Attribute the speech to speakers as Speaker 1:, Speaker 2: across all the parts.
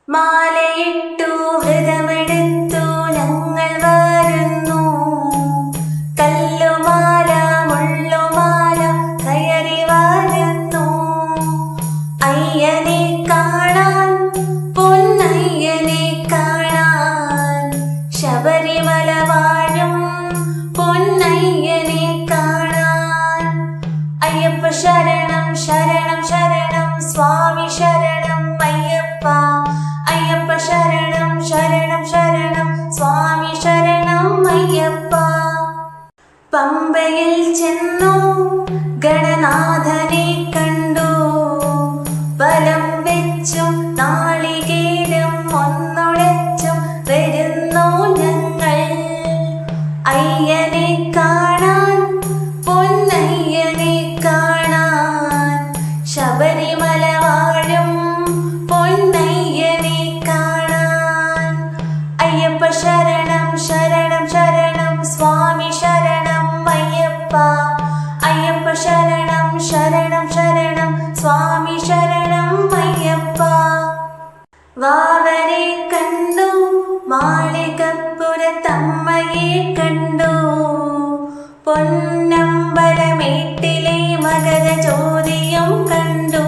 Speaker 1: മാലയിട്ടു വ്രതമെടുത്തു ഞങ്ങൾ വരുന്നു. കല്ലുമാല മുള്ളുമാല കയറി വരുന്നു. അയ്യനെ കാണാൻ പൊന്നയ്യനെ കാണാൻ ശബരിമല വാഴും പൊന്നയ്യനെ കാണാൻ. അയ്യപ്പ ശരണം ശരണം ശരണം സ്വാമി ശരണം അയ്യപ്പ. അയ്യപ്പ ശരണം ശരണം ശരണം സ്വാമി ശരണം അയ്യപ്പ. പമ്പയിൽ ചെന്നു ഗണനാഥനെ കണ്ടു. വലം വെച്ചും നാളികേരം ഒന്നുടച്ചും വരുന്നു ഞങ്ങൾ. അയ്യനെ കാണാൻ പൊന്നയ്യനെ കാണാൻ ശബരിമല വാഴും പൊന്നയ്യനെ കാണാൻ. അയ്യപ്പ ശരണം ശരണം ശരണം സ്വാമി ശരണം അയ്യപ്പ. അയ്യപ്പ ശരണം ശരണം ശരണം സ്വാമി ശരണം അയ്യപ്പ. വാവരെ കണ്ടു മാളികപ്പുരത്തമ്മയെ കണ്ടു. പൊന്നമ്പലമേട്ടിലെ മകരജ്യോതിയും കണ്ടു.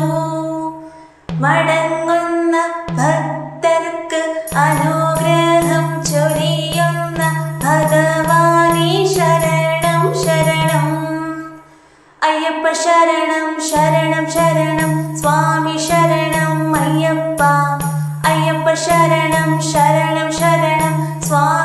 Speaker 1: മടങ്ങുന്ന ഭക്തർക്ക് അനുഗ്രഹം ചൊരിയുന്ന ഭഗവാനേ ശരണം ശരണം. അയ്യപ്പ ശരണം ശരണം ശരണം സ്വാമി ശരണം അയ്യപ്പ. അയ്യപ്പ ശരണം ശരണം ശരണം സ്വാമി